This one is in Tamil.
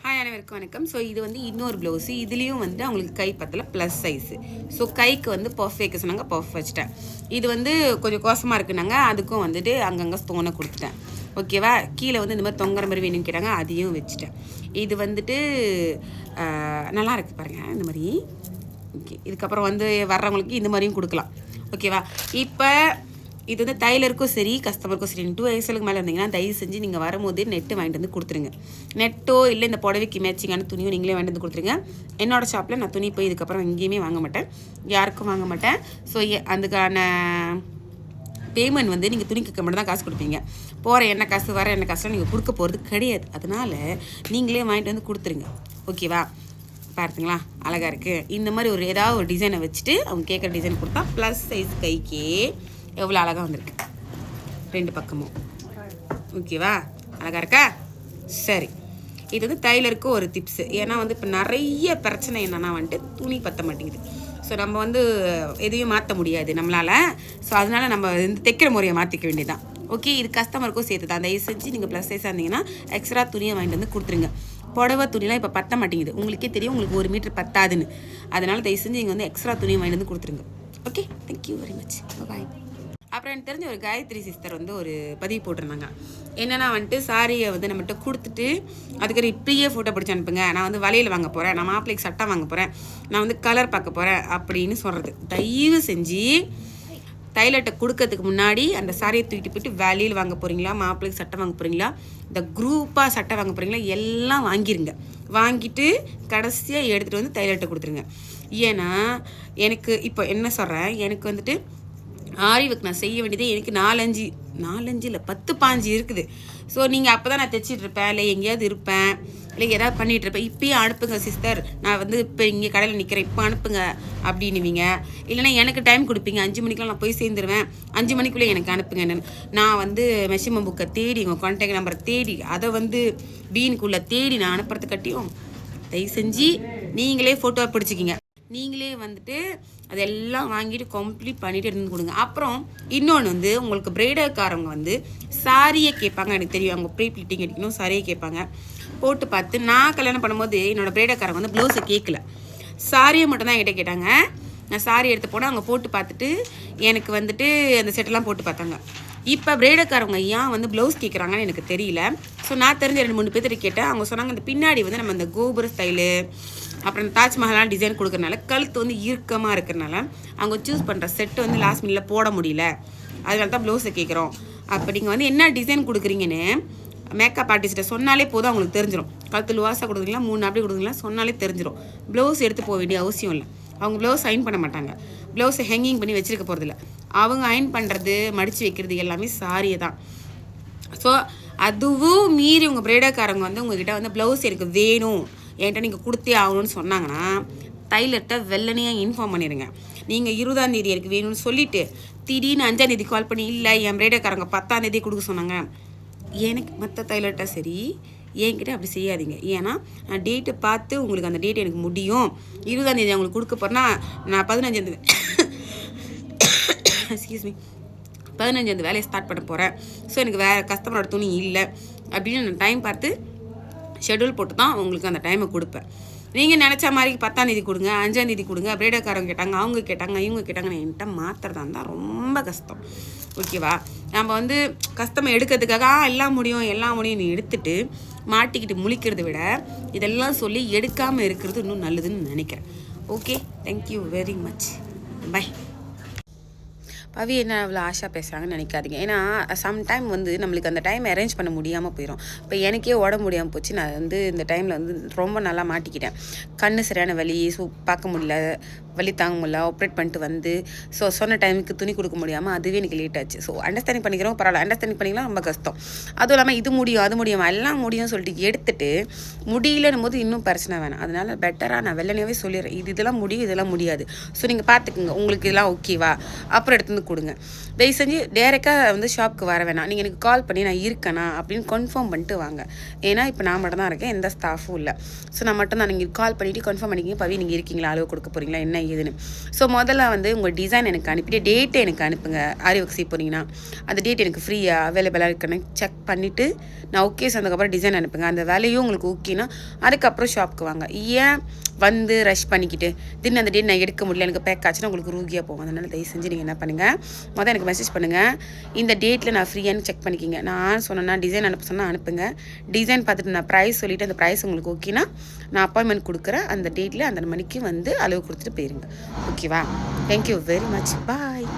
ஹாய் அனைவருக்கும் வணக்கம். ஸோ இது வந்து இன்னொரு ப்ளவுஸு. இதுலேயும் வந்து அவங்களுக்கு கை பத்தல ப்ளஸ் சைஸு. ஸோ கைக்கு வந்து பஃப் வைக்க சொன்னாங்க, பஃப் வச்சுட்டேன். இது வந்து கொஞ்சம் கோசமாக இருக்குனாங்க, அதுக்கும் வந்துட்டு அங்கங்கே ஸ்டோனை கொடுத்துட்டேன். ஓகேவா? கீழே வந்து இந்த மாதிரி தொங்குற மாதிரி வேணும்னு கேட்டாங்க, அதையும் வச்சுட்டேன். இது வந்துட்டு நல்லா இருக்குது பாருங்கள், இந்த மாதிரி. ஓகே, இதுக்கப்புறம் வந்து வர்றவங்களுக்கு இந்த மாதிரியும் கொடுக்கலாம். ஓகேவா? இப்போ இது வந்து டைலருக்கும் சரி கஸ்டமருக்கும் சரி 2 வயசுக்கு மேலே இருந்தீங்கன்னா தயவு செஞ்சு நீங்கள் வரும்போது நெட்டு வாங்கிட்டு வந்து கொடுத்துருங்க. நெட்டோ இல்லை இந்த புடவைக்கு மேட்சிங்கான துணியோ நீங்களே வாங்கிட்டு வந்து கொடுத்துருங்க. என்னோடய ஷாப்பில் நான் துணி போய் இதுக்கப்புறம் எங்கேயுமே வாங்க மாட்டேன், யாருக்கும் வாங்க மாட்டேன். ஸோ அதுக்கான பேமெண்ட் வந்து நீங்கள் துணிக்கு மட்டும் தான் காசு கொடுப்பீங்க. போகிற என்ன காசு வர என்ன காசுலாம் நீங்கள் கொடுக்க போகிறது கிடையாது. அதனால் நீங்களே வாங்கிட்டு வந்து கொடுத்துருங்க. ஓகேவா? பார்த்துங்களா, அழகாக இருக்குது. இந்த மாதிரி ஒரு ஏதாவது ஒரு டிசைனை வச்சுட்டு அவங்க கேட்குற டிசைன் கொடுத்தா ப்ளஸ் சைஸ் கைக்கே எவ்வளோ அழகாக வந்திருக்கு 2 பக்கமும். ஓகேவா? அழகாக இருக்கா? சரி, இது வந்து டைலருக்கு ஒரு டிப்ஸு. ஏன்னா வந்து இப்போ நிறைய பிரச்சனை என்னென்னா வந்துட்டு துணி பற்ற மாட்டேங்குது. ஸோ நம்ம வந்து எதையும் மாற்ற முடியாது நம்மளால். ஸோ அதனால் நம்ம இந்த தைக்கிற முறையை மாற்றிக்க வேண்டியதான். ஓகே, இது கஸ்டமருக்கும் சேர்த்து தான். தயவு செஞ்சு நீங்கள் ப்ளஸ் சைஸாக இருந்தீங்கன்னா எக்ஸ்ட்ரா துணியை வாங்கிட்டு வந்து கொடுத்துருங்க. புடவை துணிலாம் இப்போ பற்ற மாட்டேங்குது, உங்களுக்கே தெரியும், உங்களுக்கு 1 மீட்டர் பத்தாதுன்னு. அதனால் தயவு செஞ்சு நீங்கள் வந்து எக்ஸ்ட்ரா துணியை வாங்கிட்டு வந்து கொடுத்துருங்க. ஓகே, தேங்க்யூ வெரி மச், பாய். அப்புறம் எனக்கு தெரிஞ்ச ஒரு காயத்ரி சிஸ்டர் வந்து ஒரு பதிவு போட்டிருந்தாங்க. என்னென்னா வந்துட்டு சாரியை வந்து நம்மகிட்ட கொடுத்துட்டு அதுக்கு இப்படியே ஃபோட்டோ பிடிச்சி அனுப்புங்க, நான் வந்து வளையல் வாங்க போகிறேன், நான் மாப்பிள்ளைக்கு சட்டை வாங்க போகிறேன், நான் வந்து கலர் பார்க்க போகிறேன் அப்படின்னு சொல்கிறது. தயவு செஞ்சு டைலர்கிட்ட கொடுக்கறதுக்கு முன்னாடி அந்த சாரியை தூக்கிட்டு போயிட்டு வளையல் வாங்க போகிறீங்களா, மாப்பிள்ளைக்கு சட்டை வாங்க போகிறீங்களா, இந்த குரூப்பாக சட்டை வாங்க போகிறீங்களா, எல்லாம் வாங்கிருங்க. வாங்கிட்டு கடைசியாக எடுத்துகிட்டு வந்து டைலர்கிட்ட கொடுத்துருங்க. ஏன்னா எனக்கு இப்போ என்ன சொல்கிறேன், எனக்கு வந்துட்டு ஆரிவுக்கு நான் செய்ய வேண்டியதே எனக்கு 4-5 இல்லை 10-15 இருக்குது. ஸோ நீங்கள் அப்போ தான் நான் தைச்சிட்டு இருப்பேன், இல்லை எங்கேயாவது இருப்பேன், இல்லை ஏதாவது பண்ணிகிட்டு இருப்பேன். இப்போயே அனுப்புங்க சிஸ்டர், நான் வந்து இப்போ இங்கே கடையில் நிற்கிறேன், இப்போ அனுப்புங்க அப்படின்னுவீங்க. இல்லைனா எனக்கு டைம் கொடுப்பீங்க, 5 மணிக்கெலாம் நான் போய் சேர்ந்துருவேன், 5 மணிக்குள்ளே எனக்கு அனுப்புங்க. நான் வந்து மெஷிமம் புக்கை தேடி உங்கள் கான்டாக்ட் நம்பரை தேடி அதை வந்து பீனுக்குள்ளே தேடி நான் அனுப்புறது கட்டியும் தயவு செஞ்சு நீங்களே ஃபோட்டோ பிடிச்சிக்கிங்க. நீங்களே வந்துட்டு அதெல்லாம் வாங்கிட்டு கம்ப்ளீட் பண்ணிவிட்டு இருந்து கொடுங்க. அப்புறம் இன்னொன்று வந்து உங்களுக்கு பிரைடல்காரவங்க வந்து சாரியை கேட்பாங்க. எனக்கு தெரியும், அவங்க ப்ரீ ப்ளீட்டிங் அடிக்கணும், சாரியை கேட்பாங்க. போட்டு பார்த்து நான் கல்யாணம் பண்ணும்போது என்னோடய பிரைடல்காரங்க வந்து ப்ளவுஸை கேட்கல, சாரியை மட்டும்தான் என்கிட்ட கேட்டாங்க. நான் சாரி எடுத்து போனால் அவங்க போட்டு பார்த்துட்டு எனக்கு வந்துட்டு அந்த செட்டெல்லாம் போட்டு பார்த்தாங்க. இப்போ பிரைடல்காரவங்க ஏன் வந்து ப்ளவுஸ் கேட்குறாங்கன்னு எனக்கு தெரியல. ஸோ நான் தெரிஞ்ச 2-3 பேர்கிட்ட கேட்டேன். அவங்க சொன்னாங்க இந்த பின்னாடி வந்து நம்ம இந்த கோபுர ஸ்டைலு அப்புறம் தாஜ்மஹாலாம் டிசைன் கொடுக்குறனால கழுத்து வந்து இறுக்கமாக இருக்கிறனால அவங்க சூஸ் பண்ணுற செட்டு வந்து லாஸ்ட் மினிட்ல போட முடியல, அதனால தான் ப்ளவுஸை கேட்குறோம். அப்போ நீங்கள் வந்து என்ன டிசைன் கொடுக்குறீங்கன்னு மேக்கப் ஆர்டிஸ்ட்டை சொன்னாலே போதும், அவங்களுக்கு தெரிஞ்சிடும். கழுத்து லுவாசாக கொடுக்குறீங்களா, 3 அப்படி கொடுக்குறீங்களா சொன்னாலே தெரிஞ்சிடும். ப்ளவுஸ் எடுத்து போக வேண்டிய அவசியம் இல்லை. அவங்க ப்ளவுஸ் அயன் பண்ண மாட்டாங்க, ப்ளவுஸை ஹேங்கிங் பண்ணி வச்சுருக்க போகிறதில்ல. அவங்க அயன் பண்ணுறது மடித்து வைக்கிறது எல்லாமே சாரியை தான். ஸோ அதுவும் மீறி உங்கள் பிரைடல்காரங்க வந்து உங்ககிட்ட வந்து ப்ளவுஸ் எனக்கு வேணும், என்கிட்ட நீங்கள் கொடுத்தே ஆகணும்னு சொன்னாங்கன்னா டைலர்கிட்ட வெள்ளனையாக இன்ஃபார்ம் பண்ணிடுங்க. நீங்கள் 20ஆம் தேதி எனக்கு வேணும்னு சொல்லிவிட்டு திடீர்னு 5ஆம் தேதி கால் பண்ணி இல்லை என் பிரைடல்காரங்க 10ஆம் தேதி கொடுக்க சொன்னாங்க. எனக்கு மற்ற டைலர்கிட்ட சரி என்கிட்ட அப்படி செய்யாதீங்க. ஏன்னா நான் டேட்டை பார்த்து உங்களுக்கு அந்த டேட் எனக்கு முடியும், 20ஆம் தேதி அவங்களுக்கு கொடுக்க போகிறேன்னா நான் 15ஆம் தேதி எக்ஸ்கியூஸ் மீ 15ஆம் தேதி வேலையை ஸ்டார்ட் பண்ண போகிறேன், ஸோ எனக்கு வேறு கஸ்டமரோட துணி இல்லை அப்படின்னு நான் டைம் பார்த்து ஷெட்யூல் போட்டு தான் உங்களுக்கு அந்த டைமை கொடுப்பேன். நீங்கள் நினச்ச மாதிரி 10ஆம் தேதி கொடுங்க, 5ஆம் தேதி கொடுங்க, பிரைடல்காரங்க கேட்டாங்க, அவங்க கேட்டாங்க, இவங்க கேட்டாங்கன்னு என்கிட்ட மாத்திரதா இருந்தால் ரொம்ப கஷ்டம். ஓகேவா? நம்ம வந்து கஸ்டமர் எடுக்கிறதுக்காக எல்லாம் முடியும் நீ எடுத்துட்டு மாட்டிக்கிட்டு முழிக்கிறத விட இதெல்லாம் சொல்லி எடுக்காமல் இருக்கிறது இன்னும் நல்லதுன்னு நினைக்கிறேன். Okay, thank you very much, bye. Pavi என்ன அவ்வளோ ஆஷா பேசுகிறாங்கன்னு நினைக்காதீங்க. ஏன்னா சம்டைம் வந்து நம்மளுக்கு அந்த டைம் அரேஞ்ச் பண்ண முடியாமல் போயிடும். இப்போ எனக்கே உடம்பு முடியாமல் போச்சு, நான் வந்து இந்த டைமில் வந்து ரொம்ப நல்லா மாட்டிக்கிட்டேன். கண்ணு சரியான வலி, பார்க்க முடியல, வலி தாங்க முடியல, ஆப்ரேட் பண்ணிட்டு வந்து ஸோ சொன்ன டைமுக்கு துணி கொடுக்க முடியாமல் அதுவே எனக்கு லேட் ஆச்சு. ஸோ அண்டர்ஸ்டாண்டிங் பண்ணிக்கிறோம், பரவாயில்ல. அண்டர்ஸ்டாண்டிங் பண்ணிக்கலாம் ரொம்ப கஷ்டம். அதுவும் இல்லாமல் இது முடியும் அது முடியும் எல்லாம் முடியும்னு சொல்லிட்டு எடுத்துகிட்டு முடியலன்னும் போது இன்னும் பிரச்சனை வேணாம். அதனால் பெட்டராக நான் வெள்ளனையாகவே சொல்லிடுறேன், இதெல்லாம் முடியும் இதெல்லாம் முடியாது. ஸோ நீங்கள் பார்த்துக்குங்க, உங்களுக்கு இதெல்லாம் ஓகேவா, அப்புறம் எடுத்து கொடுங்க. தயவு செஞ்சு டேரெக்டாக வந்து ஷாப்புக்கு வர வேணாம். நீங்கள் எனக்கு கால் பண்ணி நான் இருக்கேனா அப்படின்னு கன்ஃபார்ம் பண்ணிட்டு வாங்க. ஏன்னா இப்போ நான் மட்டும் தான் இருக்கேன், எந்த ஸ்டாஃபும் இல்லை. ஸோ நான் மட்டும் தான் நீங்கள் கால் பண்ணிவிட்டு கன்ஃபார்ம் பண்ணிக்கிங்க, பவி நீங்கள் இருக்கீங்களா, அளவு கொடுக்க போகிறீங்களா, என்ன ஏதுன்னு. ஸோ முதல்ல வந்து உங்கள் டிசைன் எனக்கு அனுப்பிட்டு டேட்டை எனக்கு அனுப்புங்க. ஆரி ஒர்க் செய்ய போகிறீங்கன்னா அந்த டேட் எனக்கு ஃப்ரீயாக அவைலபிளாக இருக்குன்னு செக் பண்ணிவிட்டு நான் ஓகே சொன்னதுக்கப்புறம் டிசைன் அனுப்புங்க. அந்த வேலையும் உங்களுக்கு ஓகேனா அதுக்கப்புறம் ஷாப்புக்கு வாங்க. ஏன் வந்து ரஷ் பண்ணிக்கிட்டு திடீர்னு அந்த டேட் நான் எடுக்க முடியல, எனக்கு பேக் ஆச்சுன்னா உங்களுக்கு ரூகியாக போகும். அதனால் தயவு செஞ்சு நீங்கள் என்ன பண்ணுங்கள், மொதல் எனக்கு மெசேஜ் பண்ணுங்கள், இந்த டேட்டில் நான் ஃப்ரீயானு செக் பண்ணிக்கிங்க. நான் சொன்னேன்னா டிசைன் அனுப்ப சொன்னால் அனுப்புங்க. டிசைன் பார்த்துட்டு நான் ப்ரைஸ் சொல்லிவிட்டு அந்த ப்ரைஸ் உங்களுக்கு ஓகேனா நான் அப்பாயின்மெண்ட் கொடுக்குறேன். அந்த டேட்டில் அந்த மணிக்கு வந்து அளவு கொடுத்துட்டு போயிருங்க. ஓகேவா? Thank you very much. பாய்.